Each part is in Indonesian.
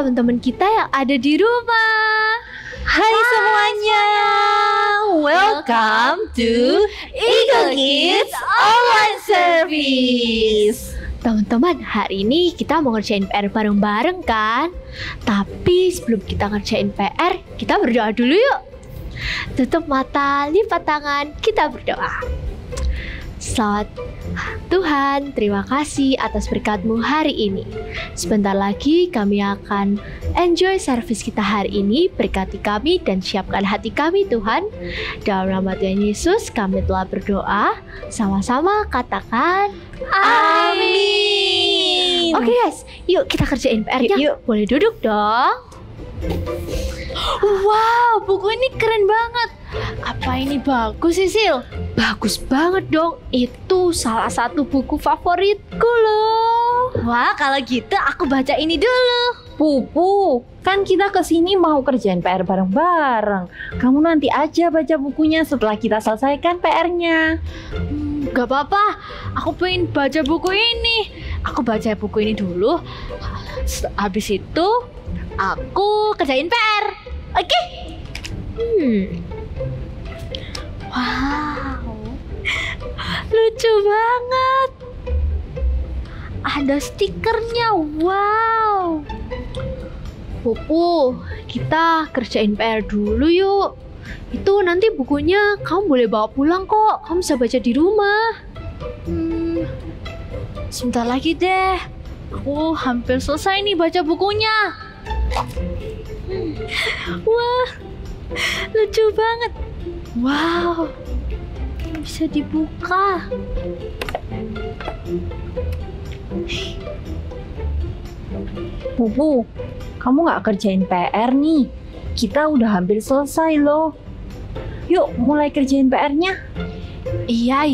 teman-teman kita yang ada di rumah. Hai semuanya, welcome to Eagle Kids Online Service. Teman-teman, hari ini kita mau ngerjain PR bareng-bareng kan? Tapi sebelum kita ngerjain PR, kita berdoa dulu yuk. Tutup mata, lipat tangan, kita berdoa. Selamat Tuhan, terima kasih atas berkat-Mu hari ini. Sebentar lagi kami akan enjoy service kita hari ini. Berkati kami dan siapkan hati kami Tuhan. Dalam nama Tuhan Yesus kami telah berdoa. Sama-sama katakan amin. Oke guys, yuk kita kerjain PR-nya. Yuk. Boleh duduk dong. Wow, buku ini keren banget. Apa ini bagus sih, Sil? Bagus banget dong. Itu salah satu buku favoritku loh. Wah, kalau gitu aku baca ini dulu. Pupu, kan kita kesini mau kerjain PR bareng-bareng. Kamu nanti aja baca bukunya setelah kita selesaikan PR-nya. Gak apa-apa, aku pengen baca buku ini. Aku baca buku ini dulu. Habis itu aku kerjain PR. Oke? Wow, lucu banget. Ada stikernya. Wow. Pupu, kita kerjain PR dulu yuk. Itu nanti bukunya kamu boleh bawa pulang kok. Kamu bisa baca di rumah. Sebentar lagi deh. Aku hampir selesai nih baca bukunya. Wah, lucu banget. Wow, bisa dibuka. Pupu, kamu nggak kerjain PR nih. Kita udah hampir selesai loh. Yuk, mulai kerjain PR-nya. Iya,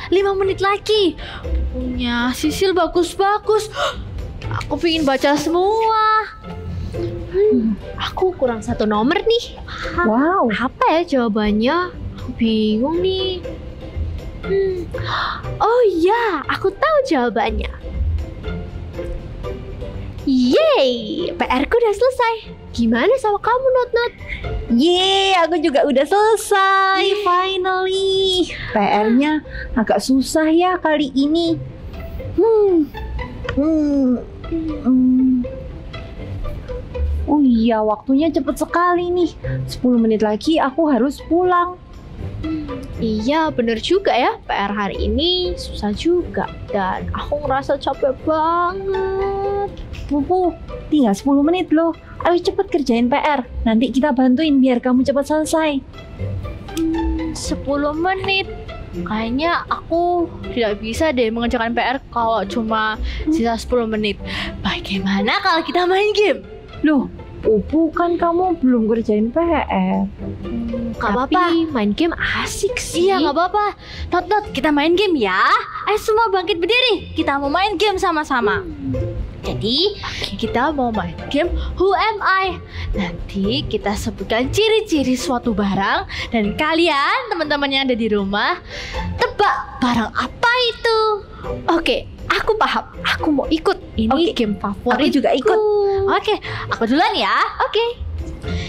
5 menit lagi. Punya Sisil bagus-bagus. Aku pengen baca semua. Aku kurang satu nomor nih. Wow. Apa ya jawabannya? Aku bingung nih. Oh iya, aku tahu jawabannya. Yeay, PR-ku udah selesai. Gimana sama kamu, Not? Yeay, aku juga udah selesai. Finally. PR-nya agak susah ya kali ini. Oh iya, waktunya cepet sekali nih. 10 menit lagi aku harus pulang. Iya, bener juga ya. PR hari ini susah juga. Dan aku ngerasa capek banget. Pupu, tinggal 10 menit loh. Ayo cepet kerjain PR. Nanti kita bantuin biar kamu cepet selesai. 10 menit. Kayaknya aku tidak bisa deh mengerjakan PR kalau cuma sisa 10 menit. Bagaimana kalau kita main game? Loh, Pupu, kan kamu belum kerjain PR. Gak apa-apa, main game asik sih. Iya, gak apa-apa. Not, kita main game ya. Ayo semua bangkit berdiri. Kita mau main game sama-sama. Jadi, kita mau main game Who Am I? Nanti kita sebutkan ciri-ciri suatu barang. Dan kalian, teman-teman yang ada di rumah, tebak barang apa itu. Oke, aku paham. Aku mau ikut. Ini game favorit. Aku juga ikut. Oke, aku duluan ya. Oke.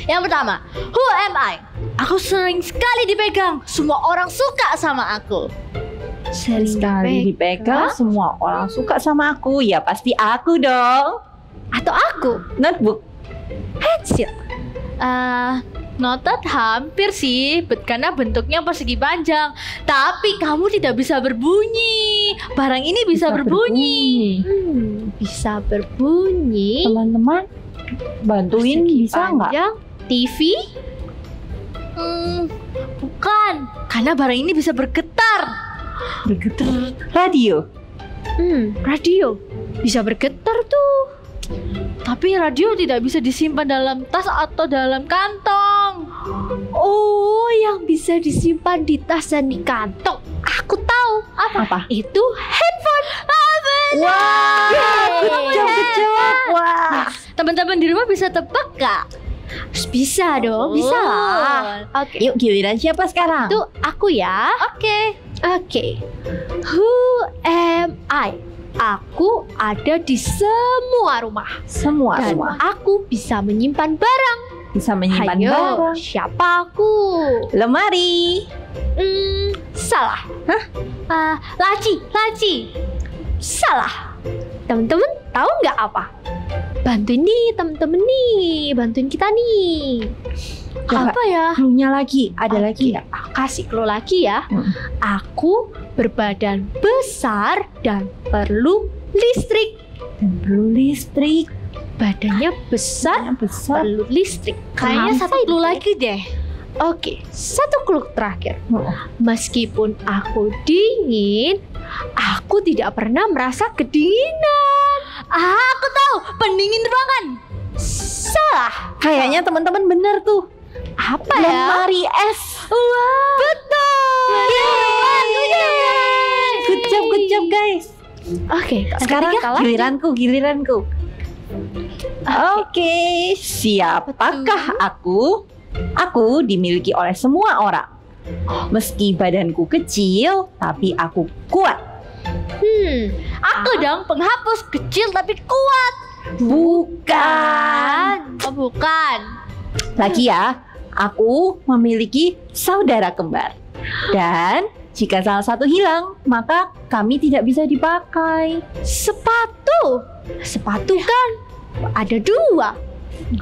Yang pertama, Who am I? Aku sering sekali dipegang. Semua orang suka sama aku. Sering Sekali dipegang, semua orang suka sama aku. Ya pasti aku dong. Atau aku? Notebook. Pensil. Noted hampir sih, karena bentuknya persegi panjang. Tapi kamu tidak bisa berbunyi. Barang ini bisa berbunyi. Bisa berbunyi. Teman-teman, bantuin Persegi bisa nggak? panjang. TV? Bukan, karena barang ini bisa bergetar. Bergetar. Radio. Radio. Bisa bergetar tuh. Tapi radio tidak bisa disimpan dalam tas atau dalam kantong. Oh, yang bisa disimpan di tas dan di kantong. Aku tahu. Apa? Itu handphone. Wah, Yeay. kejawab. Wah. Teman-teman di rumah bisa tebak gak? Bisa dong, bisa lah. Oke. Yuk, giliran siapa sekarang? Itu aku ya. Oke. Oke. Who am I? aku ada di semua rumah. Semua Dan rumah aku bisa menyimpan barang. bisa menyimpan Ayo, barang. siapa aku? Lemari. Salah. Laci. Salah. Temen-temen tahu nggak apa? Bantuin nih temen-temen nih, bantuin kita nih. Coba. Apa ya? Cluenya lagi, ada lagi nggak? Aku kasih clue lagi ya. Aku berbadan besar dan perlu listrik. Dan perlu listrik. Badannya besar, Yang besar. perlu listrik. Kayaknya Apa satu itu clue ya? lagi deh. Oke, satu clue terakhir. Oh, Meskipun aku dingin, aku tidak pernah merasa kedinginan. Aku tahu, pendingin ruangan. Salah. Kayaknya teman-teman benar tuh. Apa ya? Lemari es. Wah, betul. Good job guys. Oke, Sekarang ketiga kalah. giliranku. Oke, siapakah aku? Aku dimiliki oleh semua orang. Meski badanku kecil, tapi aku kuat. Aku dong penghapus kecil tapi kuat. Bukan. Oh bukan. Lagi ya, aku memiliki saudara kembar. Dan jika salah satu hilang, maka kami tidak bisa dipakai. Sepatu. Sepatu kan ada dua.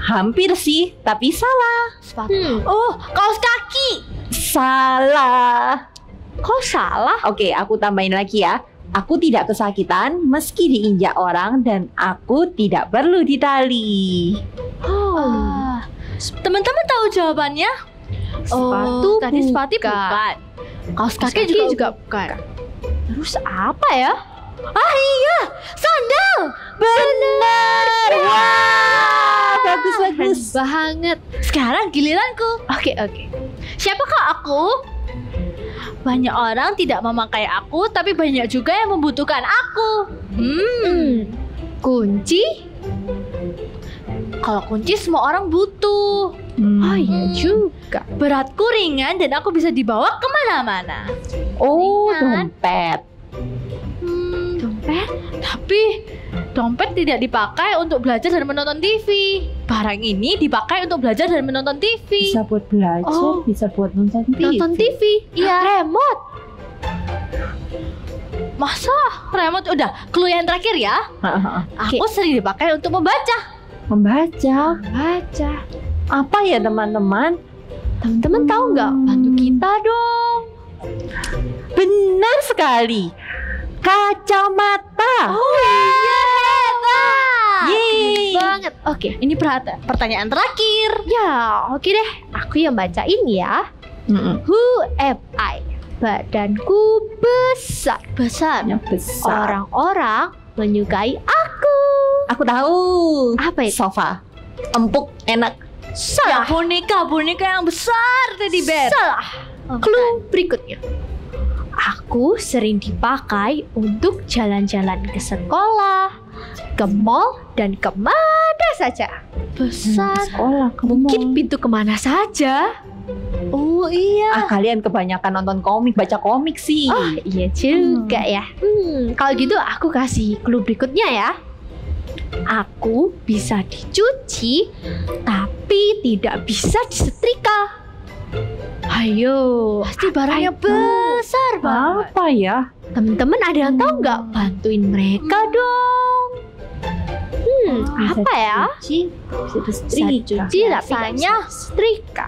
Hampir sih, tapi salah. Sepatu. Oh, kaos kaki. Salah. Kok salah? Oke, aku tambahin lagi ya. Aku tidak kesakitan meski diinjak orang dan aku tidak perlu ditali. Teman-teman tahu jawabannya? Sepatu tadi sepatu bukan. bukan. Kaos kaki kaki juga, juga bukan. Terus apa ya? Iya, sandal. Benar. Wah, bagus. Keren banget. Sekarang giliranku. Oke. Siapakah aku? Banyak orang tidak memakai aku, tapi banyak juga yang membutuhkan aku. Kunci? Kalau kunci semua orang butuh. Oh iya juga. Beratku ringan dan aku bisa dibawa kemana-mana. Oh, Ringan. dompet. Dompet? Tapi dompet tidak dipakai untuk belajar dan menonton TV. Barang ini dipakai untuk belajar dan menonton TV. Bisa buat belajar, Oh. bisa buat nonton TV. Nonton TV? Iya. Remote? Masa remote? Udah, clue yang terakhir ya. Aku sering dipakai untuk membaca. Membaca. Baca. Apa ya teman-teman? Teman-teman tahu nggak? Bantu kita dong. Benar sekali. Kacamata. Oh iya, hebat. Yeay. Banget. Oke. Ini pertanyaan terakhir. Ya, oke deh. Aku yang bacain ya. Who am I? Badanku besar. Yang besar. Orang-orang menyukai aku. Aku tahu. Apa itu? Sofa. Empuk, enak. Ya, Salah. boneka yang besar teddy bear. Salah. Oh, Clue berikutnya. Aku sering dipakai untuk jalan-jalan ke sekolah, ke mall, dan kemana saja. besar. Sekolah, Mungkin pintu kemana saja. Oh iya. kalian kebanyakan nonton komik, baca komik sih. Oh iya juga ya. Kalau gitu aku kasih clue berikutnya ya. Aku bisa dicuci, tapi tidak bisa disetrika. Ayo, Pasti barangnya apa itu? besar banget. Apa ya? Temen-temen ada yang tahu nggak? Bantuin mereka dong. Bisa Apa ya? dicuci, bisa Bisa disetrika. dicuci tapi nggak Biasanya bisa disetrika.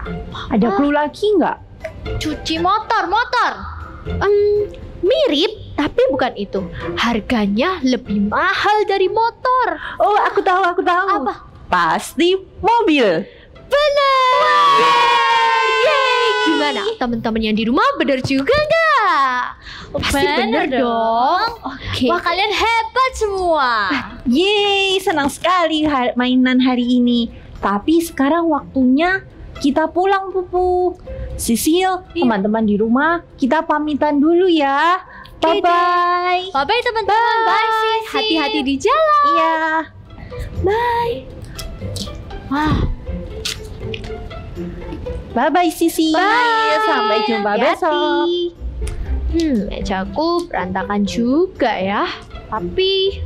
Ada clue lagi nggak? Cuci motor. Mirip, tapi bukan itu. Harganya lebih mahal dari motor. Oh, aku tahu. Apa? Pasti mobil. Yeay! Gimana? Teman-teman yang di rumah benar juga nggak? Pasti bener dong. Oke. Wah, kalian hebat semua. Yeay, senang sekali mainan hari ini. Tapi sekarang waktunya kita pulang, Pupu. Sisil, teman-teman di rumah, kita pamitan dulu ya. Oke Bye-bye. Bye-bye teman-teman. Bye, Sisi. Hati-hati di jalan. Iya. Bye-bye, Sisi. Sampai jumpa besok. Mejaku berantakan juga ya. Tapi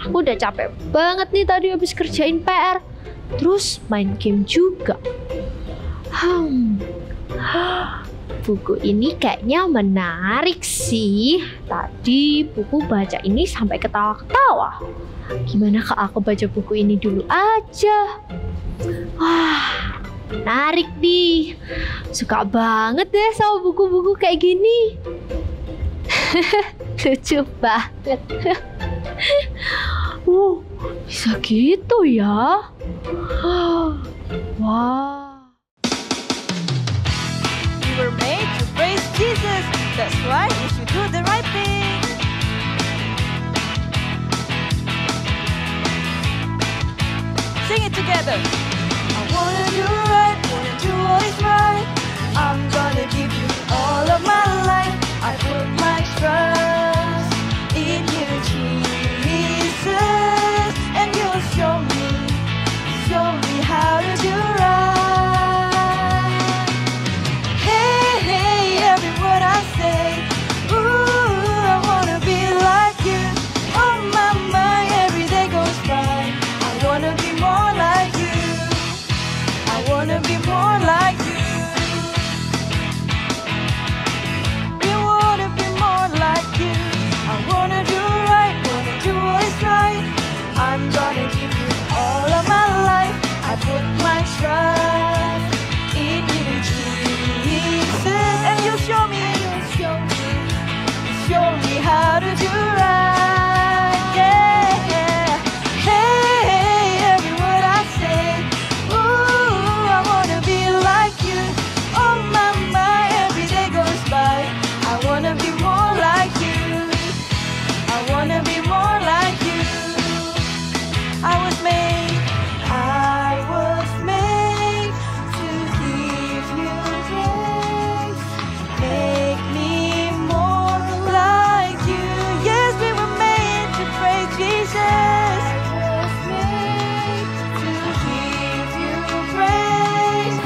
aku udah capek banget nih tadi habis kerjain PR. Terus main game juga. Buku ini kayaknya menarik sih. Tadi buku baca ini sampai ketawa-ketawa. Gimana kalau aku baca buku ini dulu aja? Wah, menarik nih. Suka banget deh sama buku-buku kayak gini. Lucu banget. Bisa gitu ya. Wah. We were made to praise Jesus. That's why we should do the right thing. Sing it together. I wanna do right, wanna do what is right. I'm gonna give you all of my life. I put my trust in you, Jesus, and you'll show me how to do right. Hey, hey, every word I say, ooh, I wanna be like you. Oh my, my, every day goes by. I wanna be more like you. I wanna be more like you. We wanna be more like you. I wanna do right, wanna do what is right. I'm gonna give you all of my life. I put my trust in you, Jesus, and you'll show me how to do right. Yeah. Hey, every word I say, ooh, I wanna be like you. Oh my, my, every day goes by. I wanna be more like you. I wanna be more like you. I was made to give you praise. Make me more like you. Yes, we were made to praise Jesus. I was made to give you praise.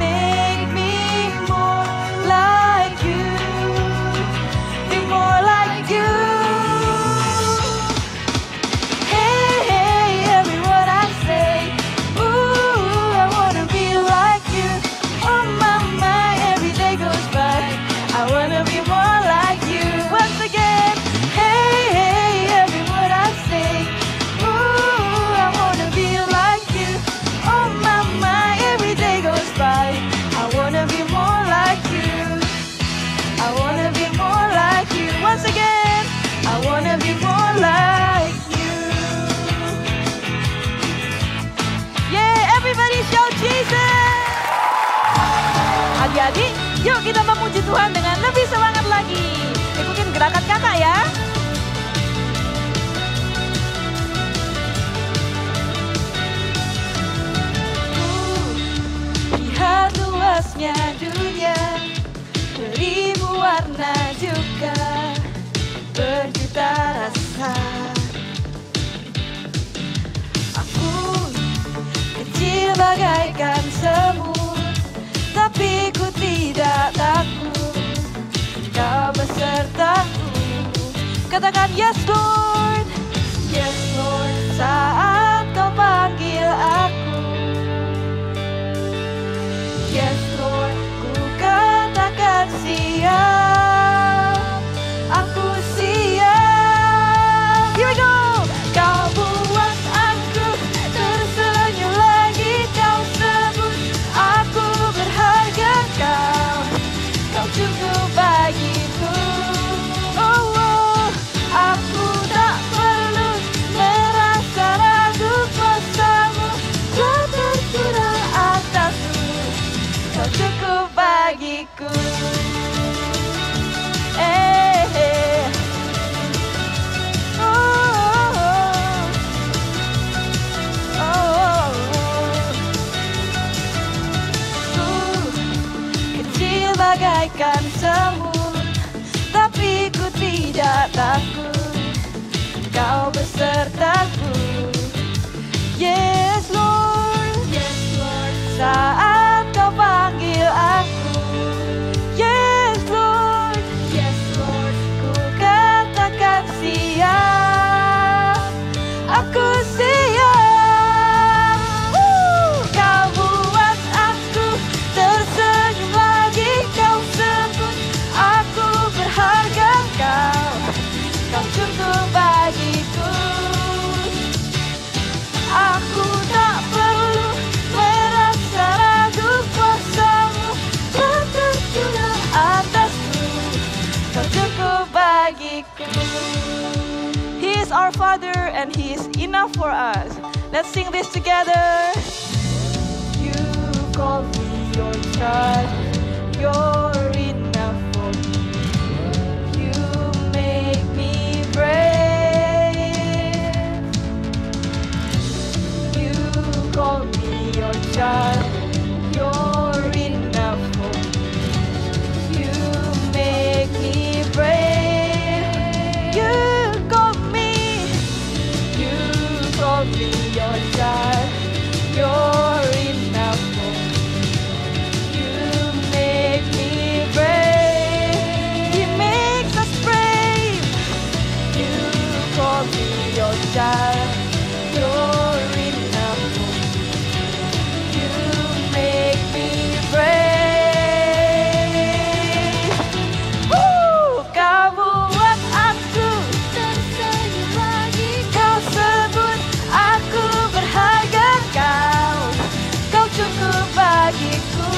Make me more like you. Be more like you. Hey, hey, every word I say, ooh, I wanna be like you. Oh my, my, every day goes by. I wanna be more like you. Once again, hey, hey, every word I say, ooh, I wanna be like you. Oh my, my, every day goes by. I wanna be more like you. I wanna be more like you. Once again, I wanna be more like you. Yeah, everybody shout Jesus. Adik-adik, yuk kita memuji Tuhan dengan lebih semangat lagi. Ikutin gerakan kakak ya. Lihat luasnya dunia, beribu warna juga, berjuta rasa. Aku kecil bagaikan semut, tapi ku tidak takut. Kau besertaku. Katakan yes Lord, yes Lord, saat kau panggil aku. Yes Lord, ku katakan siap. Aku siap. Here we go. Kau buat aku tersenyum lagi. Kau sebut aku berharga. Kau cukup bagiku. Oh, oh, aku tak perlu merasa ragu. Kuasamu telah tercurah atasku. Kau cukup bagiku. Bagaikan semut, tapi ku tidak takut. Kau besertaku. Yes Lord, yes Lord, saat kau panggil aku. Yes Lord, ku katakan siap. and He is enough for us. Let's sing this together. You call me your child, you're enough for me. You make me brave. You call me your child, you're enough for me. You make me brave. You call me your child, you're enough for me. You make me brave. He makes us brave. You call me your child, you're enough for me. You make me brave. Kau buat aku tersenyum lagi. Kau sebut aku berharga. Kau cukup bagiku.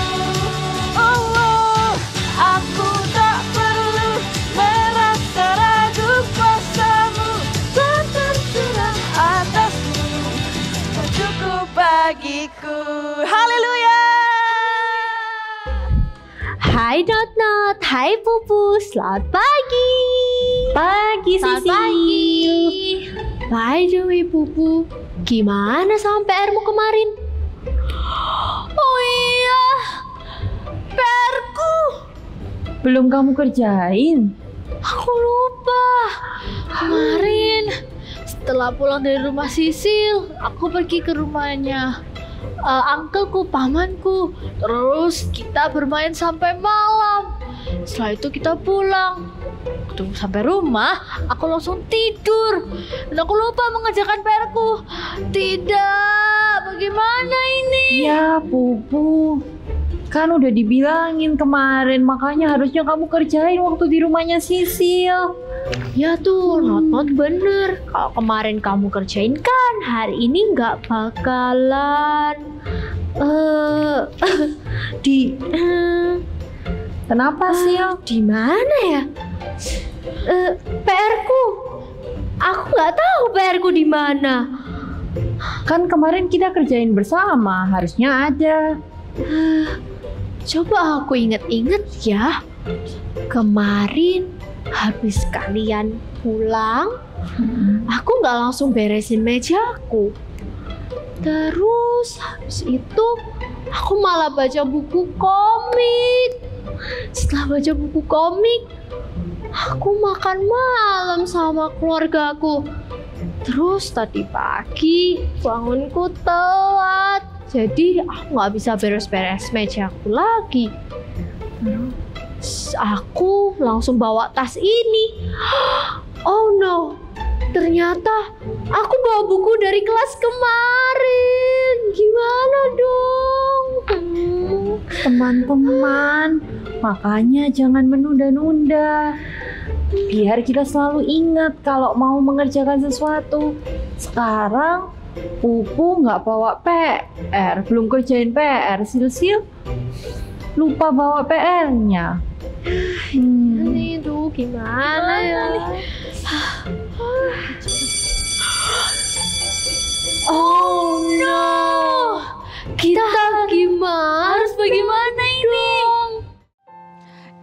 Oh, aku tak perlu merasa ragu. Kuasamu telah tercurah atasku. Kau cukup bagiku. Haleluya. Hai Not Not, hai Pupu, selamat pagi. Pagi Selamat Sisil. pagi. By the way Pupu, gimana sama PR-mu kemarin? Oh iya, PR-ku. Belum kamu kerjain? Aku lupa. Kemarin setelah pulang dari rumah Sisil, aku pergi ke rumahnya uncleku, pamanku. Terus kita bermain sampai malam. Setelah itu kita pulang. Waktu sampai rumah, aku langsung tidur. Dan aku lupa mengerjakan PR-ku. Tidak, bagaimana ini? Ya Pupu, kan udah dibilangin kemarin, makanya harusnya kamu kerjain waktu di rumahnya Sisil. Ya tuh, Not bener. Kalau kemarin kamu kerjain kan, hari ini nggak bakalan di Kenapa Sil? di mana ya? PR-ku. Aku nggak tahu PR-ku di mana. Kan kemarin kita kerjain bersama, harusnya ada. Coba aku inget-inget ya. Kemarin habis kalian pulang, aku nggak langsung beresin mejaku. Terus habis itu aku malah baca buku komik. Setelah baca buku komik, aku makan malam sama keluargaku. Terus tadi pagi bangunku telat, jadi aku nggak bisa beres-beres mejaku lagi. Terus aku langsung bawa tas ini. Oh no, ternyata aku bawa buku dari kelas kemarin. Gimana dong? Teman-teman, makanya jangan menunda-nunda. Biar kita selalu ingat kalau mau mengerjakan sesuatu. Sekarang Pupu nggak bawa PR, belum kerjain PR. Sil lupa bawa PR-nya. Ini tuh gimana ya? Oh no, kita gimana? Harus bagaimana ini?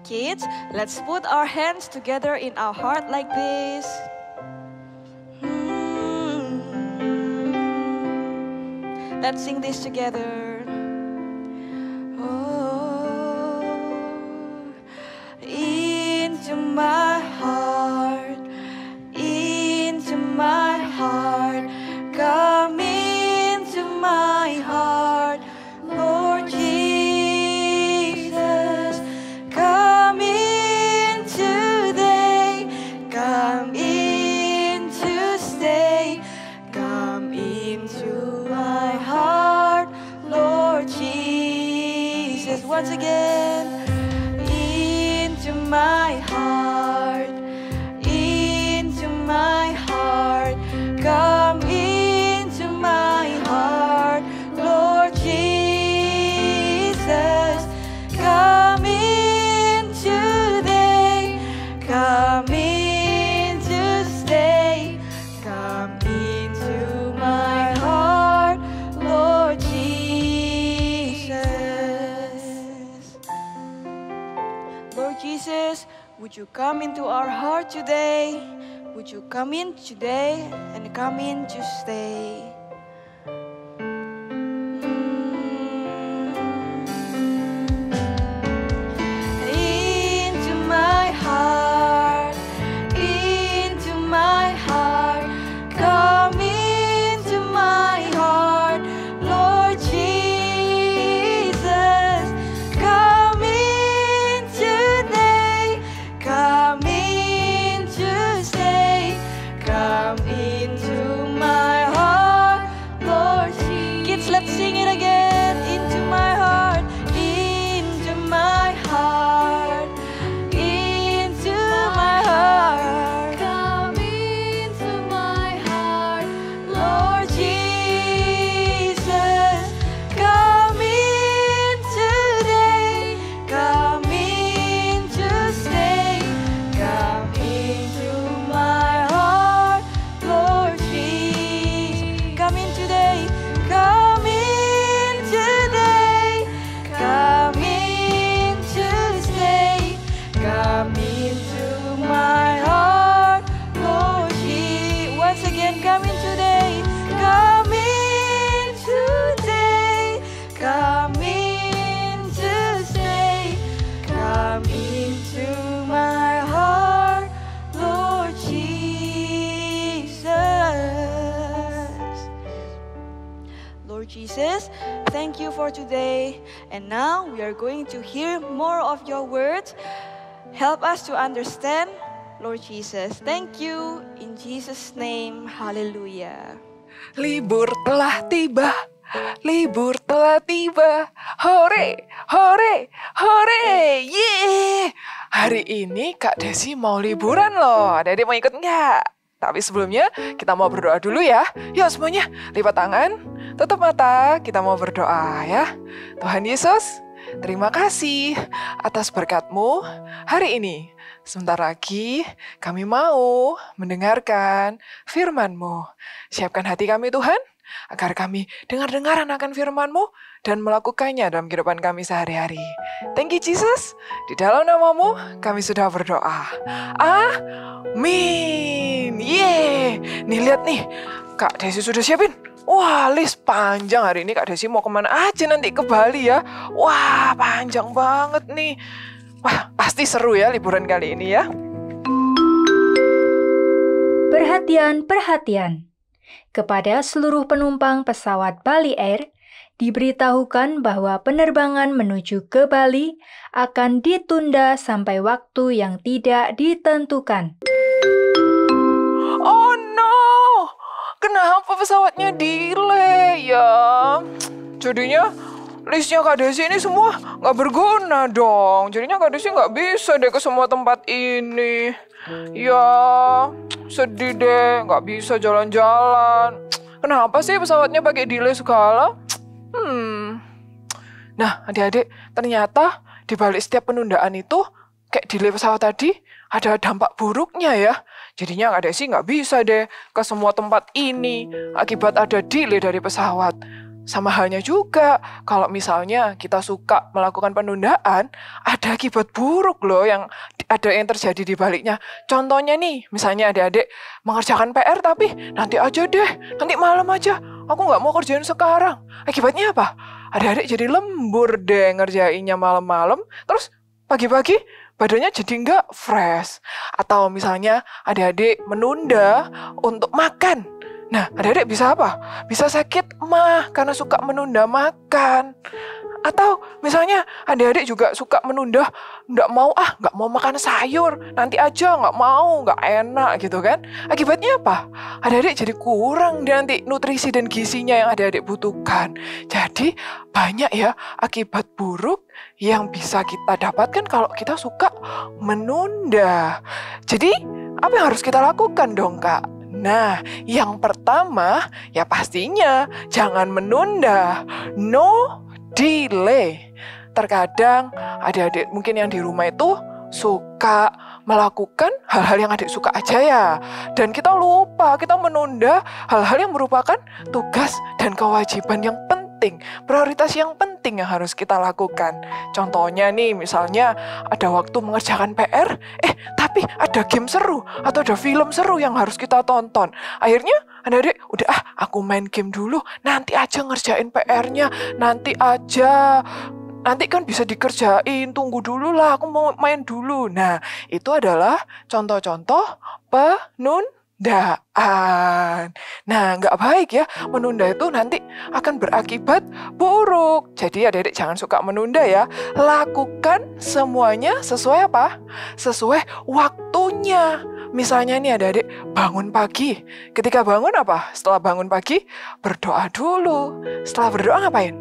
Kids, let's put our hands together in our heart like this. Let's sing this together. Oh, into my heart, come into my heart, Lord Jesus, come in today, come in to stay, come into my heart, Lord Jesus. Once again, into my heart, come into my heart, Lord Jesus, come in today, come in to stay, come in Would you come into our heart today? Would you come in today and come in to stay? Into my heart, come into my heart, Lord Jesus, come in today, come in to stay, come into my heart, Lord Jesus. Kids, let's sing it again. Into my heart, into my heart, into my heart. Come into my heart, Lord Jesus. Come in today, come in to stay, come into my heart, Lord Jesus. Come in today, come in today, come in to stay, come into my heart, Lord Jesus. Once again, come in today, come in today, come in to stay, come into my heart, Lord Jesus. Lord Jesus, thank you for today. And now we are going to hear more of your words. Help us to understand, Lord Jesus. Thank you. In Jesus' name, hallelujah. Libur telah tiba, libur telah tiba. Hore, hore, hore, yeay. Hari ini Kak Desi mau liburan loh. Adik-adik mau ikut nggak? Tapi sebelumnya kita mau berdoa dulu ya. Yuk semuanya, lipat tangan, tutup mata, kita mau berdoa ya. Tuhan Yesus, terima kasih atas berkat-Mu hari ini. Sebentar lagi kami mau mendengarkan firman-Mu. Siapkan hati kami Tuhan, agar kami dengar-dengaran akan firman-Mu dan melakukannya dalam kehidupan kami sehari-hari. Thank you Jesus, di dalam nama-Mu kami sudah berdoa. Amin. Yeay. Nih lihat nih, Kak Desi sudah siapin. Wah, list panjang hari ini Kak Desi mau kemana aja nanti ke Bali ya. Wah, panjang banget nih. Wah, pasti seru ya liburan kali ini ya. Perhatian, perhatian. Kepada seluruh penumpang pesawat Bali Air, diberitahukan bahwa penerbangan menuju ke Bali akan ditunda sampai waktu yang tidak ditentukan. Oh no, kenapa pesawatnya delay ya? Jadinya listnya Kak Desi ini semua nggak berguna dong. Jadinya Kak Desi nggak bisa deh ke semua tempat ini. Ya, sedih deh, nggak bisa jalan-jalan. Kenapa sih pesawatnya pakai delay segala? Nah, adik-adik, ternyata di balik setiap penundaan itu, kayak delay pesawat tadi, ada dampak buruknya ya. Jadinya Kak Desi nggak bisa deh ke semua tempat ini akibat ada delay dari pesawat. Sama halnya juga, kalau misalnya kita suka melakukan penundaan, ada akibat buruk loh yang terjadi di baliknya. Contohnya nih, misalnya adik-adik mengerjakan PR tapi nanti aja deh, nanti malam aja. Aku nggak mau kerjain sekarang. Akibatnya apa? Adik-adik jadi lembur deh ngerjainnya malam-malam, terus pagi-pagi badannya jadi nggak fresh. Atau misalnya adik-adik menunda untuk makan. Nah, adik-adik bisa apa? Bisa sakit mah karena suka menunda makan. Atau misalnya adik-adik juga suka menunda, nggak mau makan sayur, nanti aja nggak mau, nggak enak gitu kan. Akibatnya apa? Adik-adik jadi kurang nanti nutrisi dan gizinya yang adik-adik butuhkan. Jadi banyak ya akibat buruk yang bisa kita dapatkan kalau kita suka menunda. Jadi apa yang harus kita lakukan dong Kak? Nah, yang pertama ya pastinya jangan menunda. No delay. Terkadang adik-adik mungkin yang di rumah itu suka melakukan hal-hal yang adik suka aja ya. Dan kita lupa, kita menunda hal-hal yang merupakan tugas dan kewajiban yang penting penting, prioritas yang penting yang harus kita lakukan. Contohnya nih, misalnya ada waktu mengerjakan PR, tapi ada game seru atau ada film seru yang harus kita tonton. Akhirnya adik-adik, udah aku main game dulu, nanti aja ngerjain PR-nya, nanti kan bisa dikerjain, tunggu dulu lah, aku mau main dulu. Nah, itu adalah contoh-contoh penundaan. Nah, nggak baik ya, menunda itu nanti akan berakibat buruk. Jadi adik-adik jangan suka menunda ya. Lakukan semuanya sesuai apa? Sesuai waktunya. Misalnya nih adik-adik bangun pagi. Ketika bangun apa? Setelah bangun pagi, berdoa dulu. Setelah berdoa ngapain?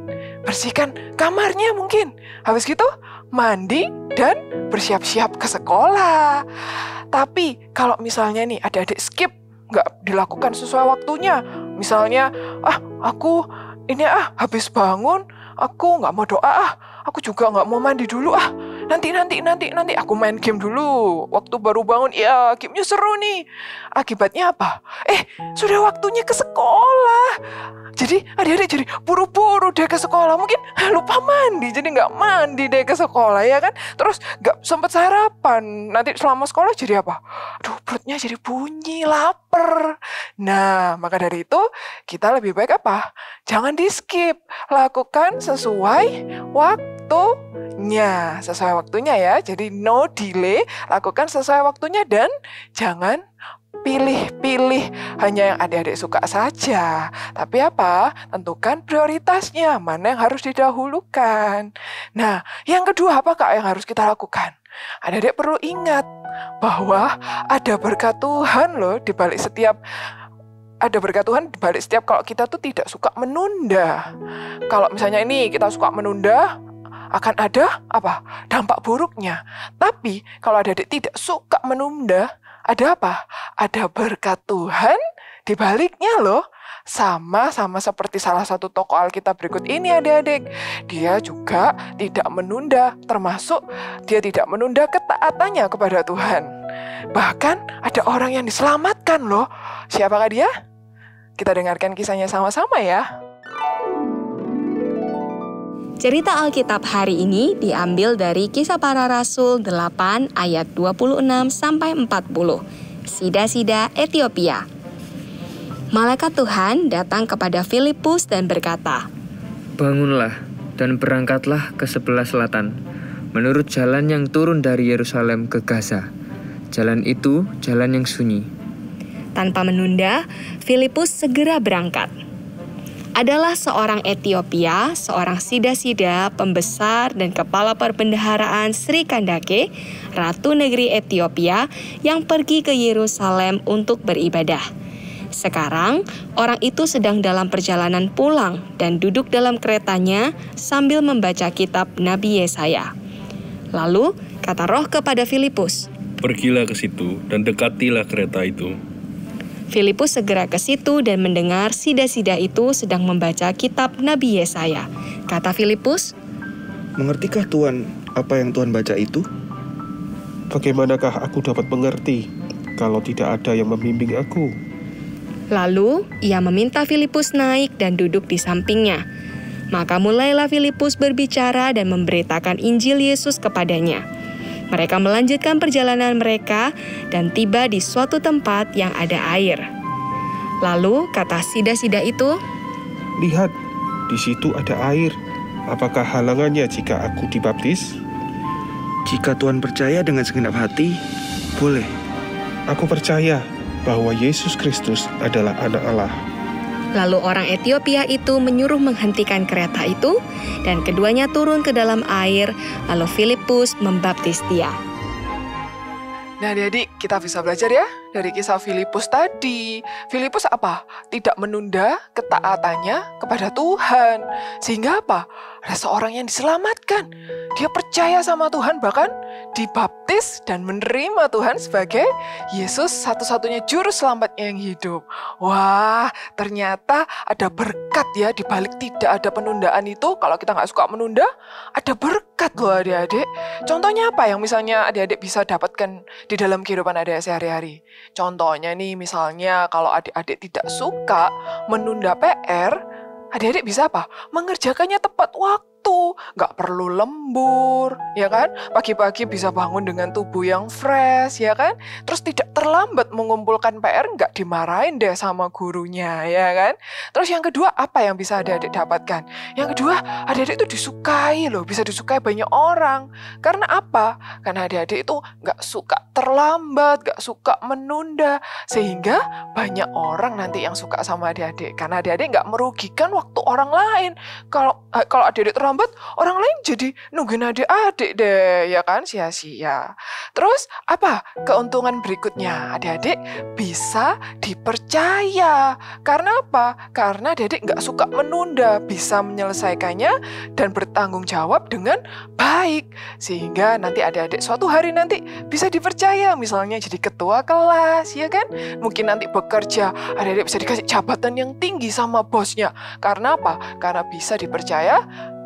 Bersihkan kamarnya mungkin. Habis gitu mandi dan bersiap-siap ke sekolah. Tapi kalau misalnya nih adik-adik skip, nggak dilakukan sesuai waktunya. Misalnya, aku habis bangun, aku nggak mau doa, aku juga nggak mau mandi dulu, nanti aku main game dulu. Waktu baru bangun, ya gamenya seru nih. Akibatnya apa? Sudah waktunya ke sekolah. Jadi adik-adik jadi buru-buru deh ke sekolah. Mungkin lupa mandi, jadi nggak mandi deh ke sekolah ya kan. Terus nggak sempat sarapan. Nanti selama sekolah jadi apa? Aduh, perutnya jadi bunyi, lapar. Nah, maka dari itu kita lebih baik apa? Jangan di skip. Lakukan sesuai waktunya. Sesuai waktunya ya. Jadi no delay. Lakukan sesuai waktunya dan jangan pilih-pilih hanya yang adik-adik suka saja. Tapi apa? Tentukan prioritasnya, mana yang harus didahulukan. Nah, yang kedua apa Kak yang harus kita lakukan? Adik-adik perlu ingat bahwa ada berkat Tuhan loh di balik setiap kalau kita tuh tidak suka menunda. Kalau misalnya ini kita suka menunda, akan ada apa? Dampak buruknya. Tapi kalau adik-adik tidak suka menunda, ada apa? Ada berkat Tuhan di baliknya loh. Sama seperti salah satu tokoh Alkitab berikut ini adik-adik. Dia juga tidak menunda, termasuk dia tidak menunda ketaatannya kepada Tuhan. Bahkan ada orang yang diselamatkan loh. Siapakah dia? Kita dengarkan kisahnya sama-sama ya. Cerita Alkitab hari ini diambil dari Kisah Para Rasul 8 ayat 26-40. Sida-sida Etiopia. Malaikat Tuhan datang kepada Filipus dan berkata, "Bangunlah dan berangkatlah ke sebelah selatan, menurut jalan yang turun dari Yerusalem ke Gaza. Jalan itu jalan yang sunyi." Tanpa menunda, Filipus segera berangkat. Adalah seorang Etiopia, seorang sida-sida, pembesar dan kepala perbendaharaan Sri Kandake, Ratu Negeri Etiopia yang pergi ke Yerusalem untuk beribadah. Sekarang, orang itu sedang dalam perjalanan pulang dan duduk dalam keretanya sambil membaca kitab Nabi Yesaya. Lalu, kata Roh kepada Filipus, "Pergilah ke situ dan dekatilah kereta itu." Filipus segera ke situ dan mendengar sida-sida itu sedang membaca kitab Nabi Yesaya. Kata Filipus, "Mengertikah Tuhan apa yang Tuhan baca itu? Bagaimanakah aku dapat mengerti kalau tidak ada yang membimbing aku?" Lalu ia meminta Filipus naik dan duduk di sampingnya. Maka mulailah Filipus berbicara dan memberitakan Injil Yesus kepadanya. Mereka melanjutkan perjalanan mereka dan tiba di suatu tempat yang ada air. Lalu kata sida-sida itu, "Lihat, di situ ada air. Apakah halangannya jika aku dibaptis?" "Jika Tuhan percaya dengan segenap hati, boleh." "Aku percaya bahwa Yesus Kristus adalah Anak Allah." Lalu orang Etiopia itu menyuruh menghentikan kereta itu, dan keduanya turun ke dalam air, lalu Filipus membaptis dia. Nah adik-adik, kita bisa belajar ya dari kisah Filipus tadi. Filipus apa? Tidak menunda ketaatannya kepada Tuhan. Sehingga apa? Ada seorang yang diselamatkan. Dia percaya sama Tuhan, bahkan dibaptis dan menerima Tuhan sebagai Yesus satu-satunya juru selamatnya yang hidup. Wah, ternyata ada berkat ya di balik tidak ada penundaan itu. Kalau kita nggak suka menunda, ada berkat loh adik-adik. Contohnya apa yang misalnya adik-adik bisa dapatkan di dalam kehidupan adik sehari-hari? Contohnya nih, misalnya kalau adik-adik tidak suka menunda PR, adik-adik bisa apa? Mengerjakannya tepat waktu, nggak perlu lembur, ya kan? Pagi-pagi bisa bangun dengan tubuh yang fresh, ya kan? Terus tidak terlambat mengumpulkan PR, nggak dimarahin deh sama gurunya, ya kan? Terus yang kedua, apa yang bisa adik-adik dapatkan? Yang kedua, adik-adik itu disukai loh, bisa disukai banyak orang. Karena apa? Karena adik-adik itu nggak suka terlambat, nggak suka menunda, sehingga banyak orang nanti yang suka sama adik-adik. Karena adik-adik nggak merugikan waktu orang lain. Kalau adik-adik terlambat, orang lain jadi nungguin adik-adik deh, ya kan? Sia-sia. Terus apa keuntungan berikutnya? Adik-adik bisa dipercaya. Karena apa? Karena adik-adik nggak suka menunda, bisa menyelesaikannya dan bertanggung jawab dengan baik. Sehingga nanti adik-adik suatu hari nanti bisa dipercaya, misalnya jadi ketua kelas, ya kan? Mungkin nanti bekerja, adik-adik bisa dikasih jabatan yang tinggi sama bosnya. Karena apa? Karena bisa dipercaya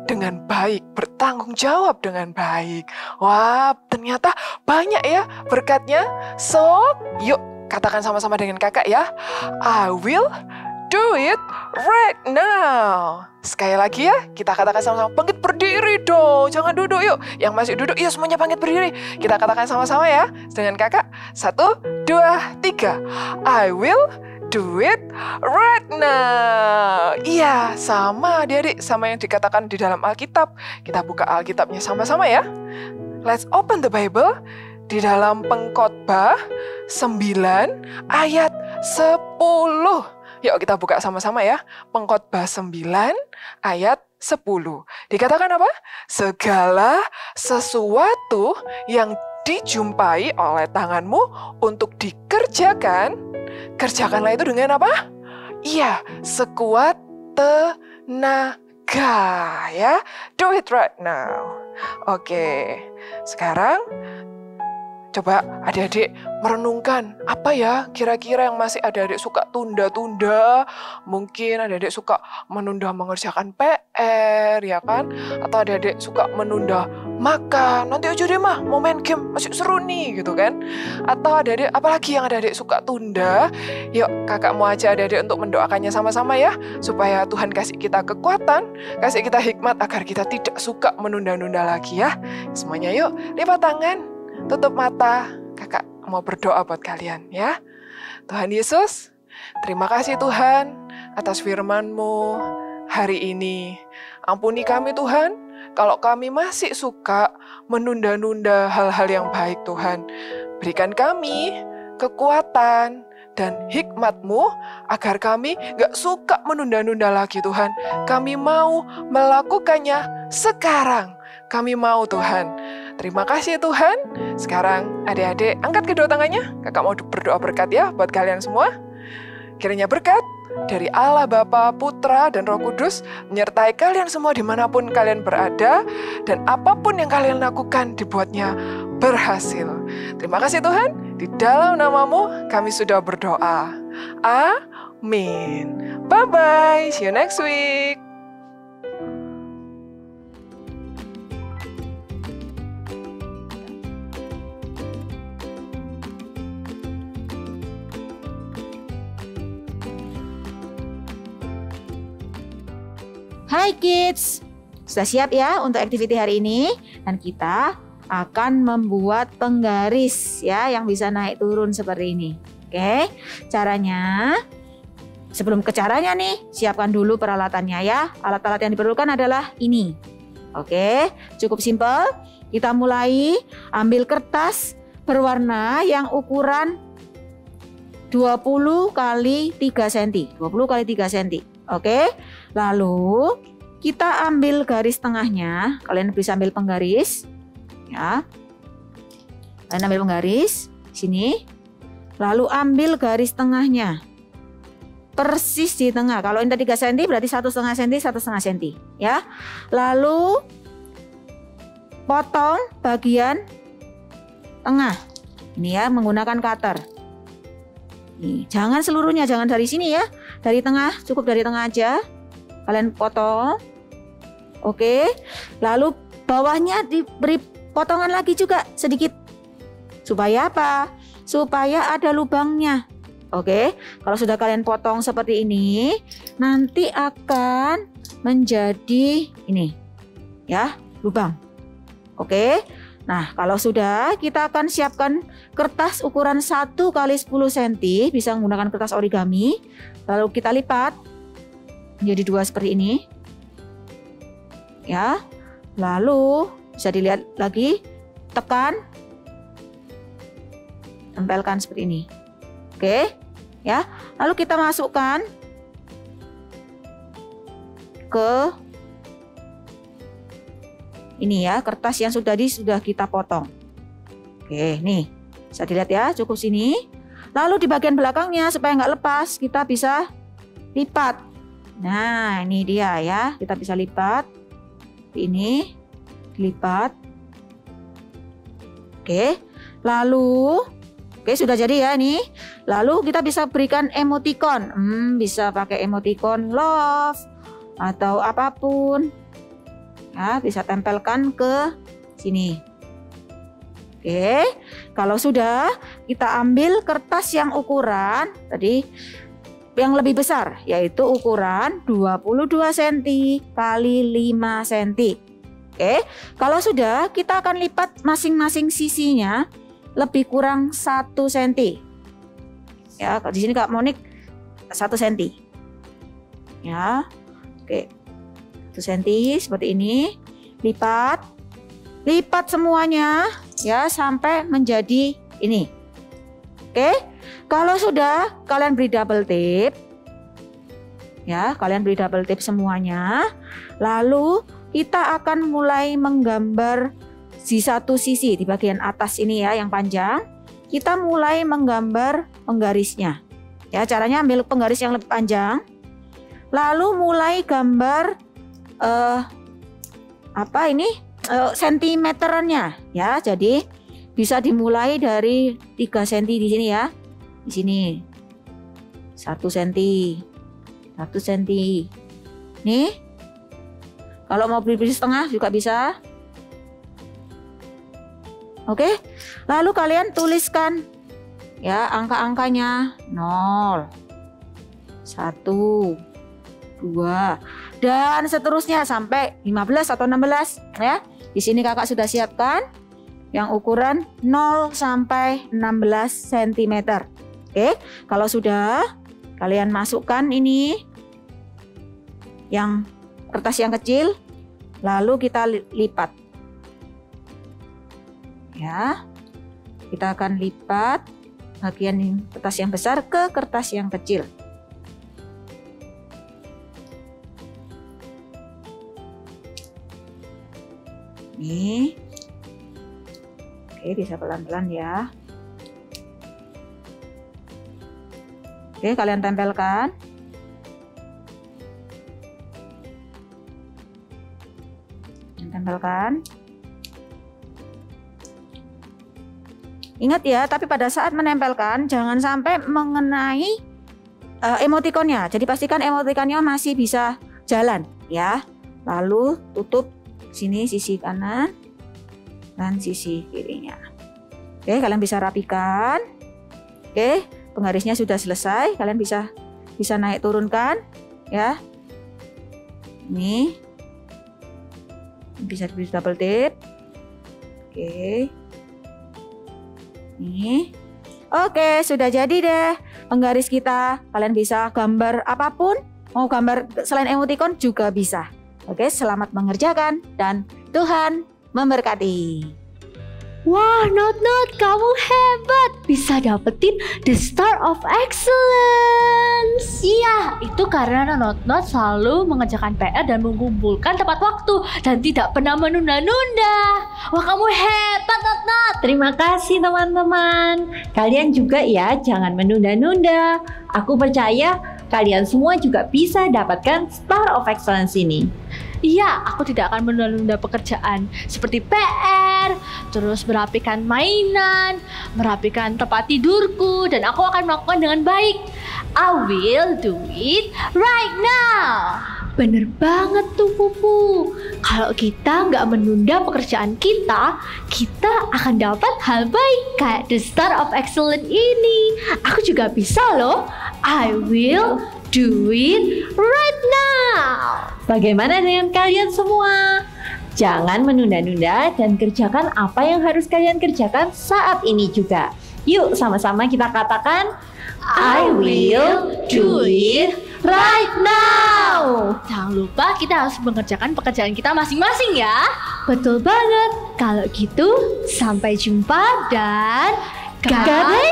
dengan baik, bertanggung jawab dengan baik. Wah, ternyata banyak ya berkatnya. So, yuk katakan sama-sama dengan kakak ya. I will do it right now. Sekali lagi ya, kita katakan sama-sama. Bangkit berdiri dong, jangan duduk yuk. Yang masih duduk, yuk semuanya bangkit berdiri. Kita katakan sama-sama ya, dengan kakak. 1, 2, 3. I will do it right now. Iya, sama adik-adik, sama yang dikatakan di dalam Alkitab. Kita buka Alkitabnya sama-sama ya. Let's open the Bible di dalam Pengkhotbah 9 ayat 10. Yuk kita buka sama-sama ya. Pengkhotbah 9 ayat 10. Dikatakan apa? Segala sesuatu yang dijumpai oleh tanganmu untuk dikerjakan, kerjakanlah itu dengan apa? Iya, sekuat tenaga ya. Do it right now. Oke, sekarang coba adik-adik merenungkan apa ya kira-kira yang masih adik-adik suka tunda-tunda. Mungkin adik-adik suka menunda mengerjakan PR, ya kan? Atau adik-adik suka menunda makan. Nanti aja deh mah, mau main game, masih seru nih gitu kan? Atau adik-adik, apalagi yang adik-adik suka tunda? Yuk kakak mau aja adik-adik untuk mendoakannya sama-sama ya. Supaya Tuhan kasih kita kekuatan, kasih kita hikmat agar kita tidak suka menunda-nunda lagi ya. Semuanya yuk, lipat tangan, tutup mata, kakak mau berdoa buat kalian ya. Tuhan Yesus, terima kasih Tuhan atas firman-Mu hari ini. Ampuni kami Tuhan, kalau kami masih suka menunda-nunda hal-hal yang baik Tuhan. Berikan kami kekuatan dan hikmat-Mu agar kami gak suka menunda-nunda lagi Tuhan. Kami mau melakukannya sekarang. Kami mau Tuhan. Terima kasih Tuhan. Sekarang adik-adik angkat kedua tangannya. Kakak mau berdoa berkat ya buat kalian semua. Kiranya berkat dari Allah Bapa, Putra, dan Roh Kudus menyertai kalian semua dimanapun kalian berada. Dan apapun yang kalian lakukan dibuatnya berhasil. Terima kasih Tuhan. Di dalam nama-Mu kami sudah berdoa. Amin. Bye-bye. See you next week. Hai kids, sudah siap ya untuk aktiviti hari ini? Dan kita akan membuat penggaris ya yang bisa naik turun seperti ini. Oke, caranya sebelum ke caranya nih, siapkan dulu peralatannya ya. Alat-alat yang diperlukan adalah ini. Oke, cukup simpel. Kita mulai ambil kertas berwarna yang ukuran 20 kali 3 cm. 20 kali 3 cm. Oke, lalu kita ambil garis tengahnya. Kalian bisa ambil penggaris, ya. Kalian ambil penggaris sini, lalu ambil garis tengahnya, persis di tengah. Kalau ini tadi 3 cm, berarti 1,5 cm, 1,5 cm, ya. Lalu potong bagian tengah, ini ya, menggunakan cutter. Nih, jangan seluruhnya, jangan dari sini ya. Dari tengah, cukup dari tengah aja. Kalian potong. Oke. Lalu bawahnya diberi potongan lagi juga sedikit. Supaya apa? Supaya ada lubangnya. Oke, kalau sudah kalian potong seperti ini, nanti akan menjadi ini ya, lubang. Oke. Nah, kalau sudah, kita akan siapkan kertas ukuran 1 x 10 cm, bisa menggunakan kertas origami. Lalu kita lipat menjadi 2 seperti ini. Ya. Lalu bisa dilihat lagi, tekan, tempelkan seperti ini. Oke, ya. Lalu kita masukkan ke ini ya, kertas yang sudah kita potong. Oke, nih bisa dilihat ya, cukup sini. Lalu di bagian belakangnya supaya nggak lepas, kita bisa lipat. Nah, ini dia ya, kita bisa lipat. Ini lipat. Oke, lalu oke, sudah jadi ya ini. Lalu kita bisa berikan emoticon. Bisa pakai emoticon love atau apapun. Ya, bisa tempelkan ke sini. Oke, kalau sudah, kita ambil kertas yang ukuran tadi yang lebih besar, yaitu ukuran 22 cm kali 5 cm. Oke, kalau sudah, kita akan lipat masing-masing sisinya lebih kurang 1 cm. Ya, di sini Kak Monik 1 cm. Ya, oke. 1 cm seperti ini, lipat semuanya ya sampai menjadi ini. Oke, kalau sudah, kalian beri double tip ya, kalian beri double tip semuanya. Lalu kita akan mulai menggambar di satu sisi di bagian atas ini ya, yang panjang. Kita mulai menggambar penggarisnya ya. Caranya ambil penggaris yang lebih panjang, lalu mulai gambar sentimeternya ya. Jadi bisa dimulai dari 3 cm di sini ya. Di sini 1 cm, 1 cm. Nih, kalau mau beri setengah juga bisa. Oke, lalu kalian tuliskan ya angka-angkanya 0, 1, 2 dan seterusnya sampai 15 atau 16 ya. Di sini kakak sudah siapkan yang ukuran 0 sampai 16 cm. Oke, kalau sudah, kalian masukkan ini yang kertas yang kecil, lalu kita lipat. Ya, kita akan lipat bagian kertas yang besar ke kertas yang kecil. Nih, oke, bisa pelan-pelan ya. Oke, kalian tempelkan. Tempelkan. Ingat ya, tapi pada saat menempelkan jangan sampai mengenai emotikonnya. Jadi pastikan emotikonnya masih bisa jalan ya. Lalu tutup sini sisi kanan dan sisi kirinya. Oke, kalian bisa rapikan. Oke, penggarisnya sudah selesai. Kalian bisa naik turunkan ya. Ini bisa di double tip. Oke. Nih. Oke, sudah jadi deh penggaris kita. Kalian bisa gambar apapun, mau gambar selain emoticon juga bisa. Oke, selamat mengerjakan dan Tuhan memberkati. Wah, Not, kamu hebat. Bisa dapetin the Star of Excellence. Iya, itu karena Not selalu mengerjakan PR dan mengumpulkan tepat waktu dan tidak pernah menunda-nunda. Wah, kamu hebat, Not. Terima kasih teman-teman. Kalian juga ya, jangan menunda-nunda. Aku percaya kalian semua juga bisa dapatkan Star of Excellence ini. Iya, aku tidak akan menunda-nunda pekerjaan seperti PR, terus merapikan mainan, merapikan tempat tidurku, dan aku akan melakukan dengan baik. I will do it right now. Bener banget tuh Pupu. Kalau kita nggak menunda pekerjaan kita akan dapat hal baik kayak The Star of Excellence ini. Aku juga bisa loh. I will do it right now. Bagaimana dengan kalian semua? Jangan menunda-nunda dan kerjakan apa yang harus kalian kerjakan saat ini juga. Yuk sama-sama kita katakan, I will do it right now. Jangan lupa kita harus mengerjakan pekerjaan kita masing-masing ya. Betul banget. Kalau gitu, sampai jumpa dan God